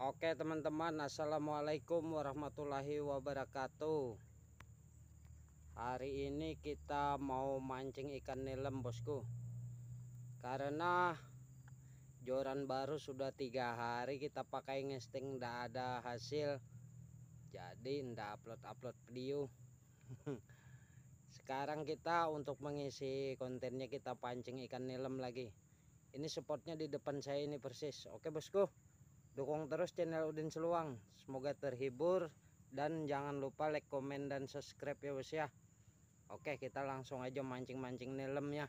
Oke teman-teman, assalamualaikum warahmatullahi wabarakatuh. Hari ini kita mau mancing ikan nilem bosku. Karena joran baru sudah 3 hari kita pakai ngesting, ndak ada hasil, jadi ndak upload video. Sekarang kita untuk mengisi kontennya kita pancing ikan nilem lagi. Ini spotnya di depan saya ini persis. Oke bosku, dukung terus channel Udin Seluang, semoga terhibur, dan jangan lupa like, komen, dan subscribe ya bos ya. Oke, kita langsung aja mancing-mancing nilemnya,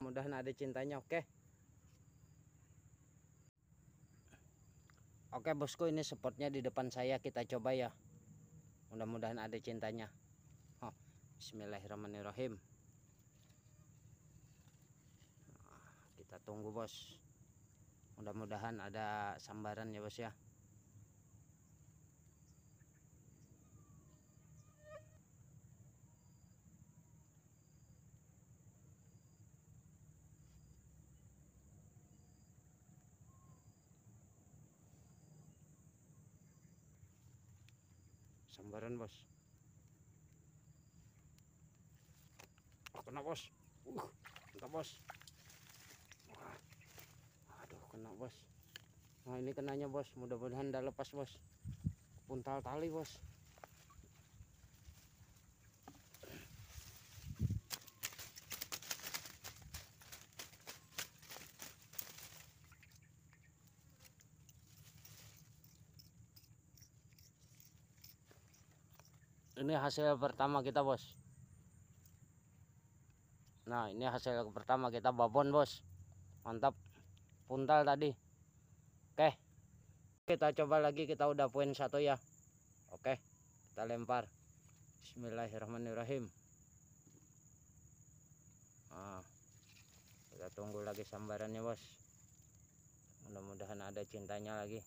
mudah-mudahan ada cintanya. Oke bosku, ini spotnya di depan saya, kita coba ya, mudah-mudahan ada cintanya. Bismillahirrahmanirrahim. Kita tunggu bos, mudah-mudahan ada sambaran ya bos ya. Sambaran bos. Kena bos. Mantap bos. Aduh, kena bos. Nah ini kenanya bos, mudah-mudahan udah lepas bos. Puntal tali bos. Ini hasil pertama kita bos. Nah ini hasil pertama kita, babon bos. Mantap, puntal tadi. Oke, kita coba lagi, kita udah poin 1 ya. Oke, kita lempar. Bismillahirrahmanirrahim. Nah, kita tunggu lagi sambarannya bos, mudah-mudahan ada cintanya lagi.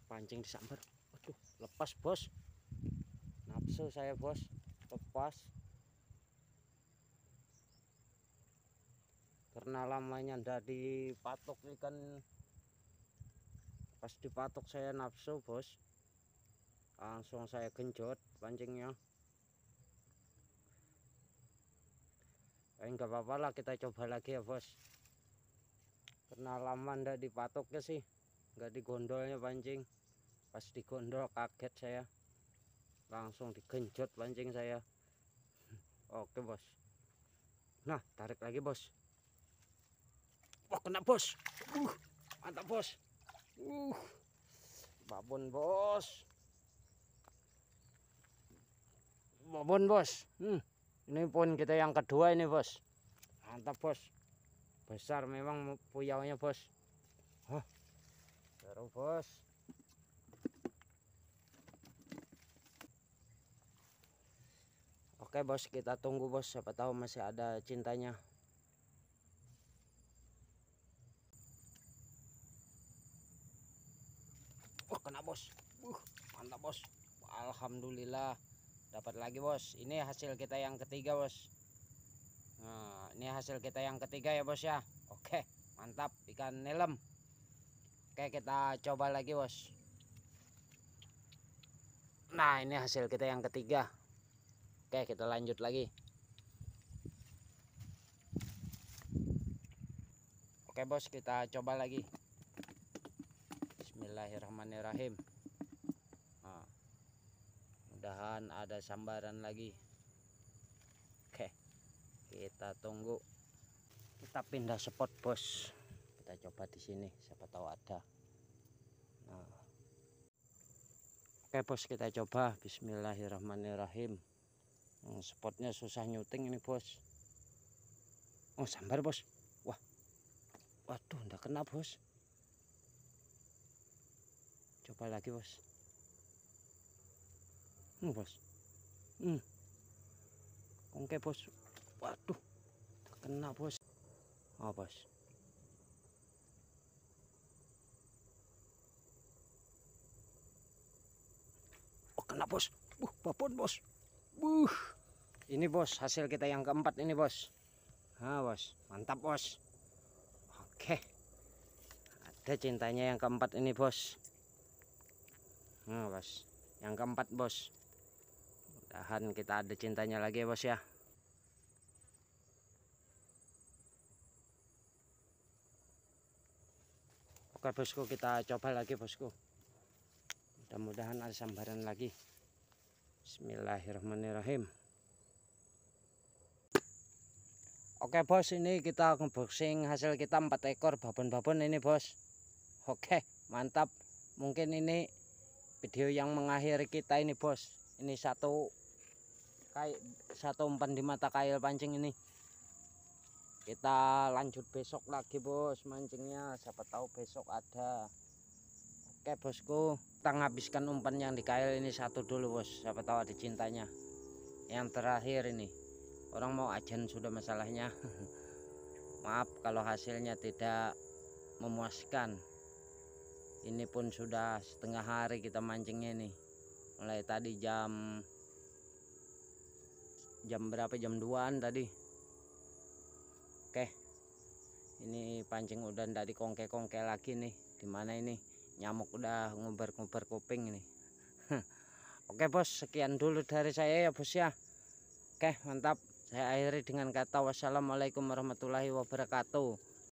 Pancing disambar, waduh, lepas bos. Nafsu saya bos, lepas karena lamanya ndak dipatok ikan. Pas dipatok saya nafsu bos, langsung saya genjot pancingnya. Enggak apa-apa lah, kita coba lagi ya bos, karena lama ndak dipatoknya sih, nggak digondolnya pancing. Pas digondol kaget saya, langsung digenjot pancing saya. Oke bos, nah tarik lagi bos. Wah, kena bos. Mantap bos. Babon bos. Babon bos. Ini poin kita yang kedua ini bos. Mantap bos. Besar memang puyaunya bos. Seru bos. Oke bos, kita tunggu bos, siapa tahu masih ada cintanya. Kena bos. Mantap bos. Alhamdulillah dapat lagi bos. Ini hasil kita yang ketiga bos. Nah, ini hasil kita yang ketiga ya bos ya. Oke, mantap ikan nilem. Oke, kita coba lagi bos. Nah ini hasil kita yang ketiga. Oke, kita lanjut lagi. Oke bos, kita coba lagi. Bismillahirrahmanirrahim. Nah, mudahan ada sambaran lagi. Oke, kita tunggu. Kita pindah spot bos, kita coba di sini, siapa tahu ada. Nah, oke bos, kita coba. Bismillahirrahmanirrahim. Spotnya susah nyuting ini bos. Oh, sambar bos. Wah, waduh, ndak kena bos. Coba lagi bos. Bos. Oke bos. Waduh, ndak kena bos. Oh bos. Oh, kena bos. Babon bos. Ini bos, hasil kita yang keempat ini bos. Nah bos, mantap bos. Oke, ada cintanya yang keempat ini bos. Nah bos, yang keempat bos. Mudahan kita ada cintanya lagi ya bos ya. Oke bosku, kita coba lagi bosku. Mudah-mudahan ada sambaran lagi. Bismillahirrahmanirrahim. Oke bos, ini kita unboxing hasil kita 4 ekor babon-babon ini bos. Oke, mantap. Mungkin ini video yang mengakhiri kita ini bos. Ini satu umpan di mata kail pancing ini. Kita lanjut besok lagi bos mancingnya, siapa tahu besok ada. Oke bosku, kita nghabiskan umpan yang di kail ini satu dulu bos, siapa tahu ada cintanya. Yang terakhir ini, orang mau ajan sudah masalahnya. Maaf kalau hasilnya tidak memuaskan. Ini pun sudah setengah hari kita mancingnya nih. Mulai tadi jam berapa, jam 2-an tadi. Oke, ini pancing udah ndak dikongke-kongke lagi nih. Dimana ini nyamuk udah nguber-nguber kuping ini. Oke bos, sekian dulu dari saya ya bos ya. Oke mantap, saya akhiri dengan kata wassalamualaikum warahmatullahi wabarakatuh.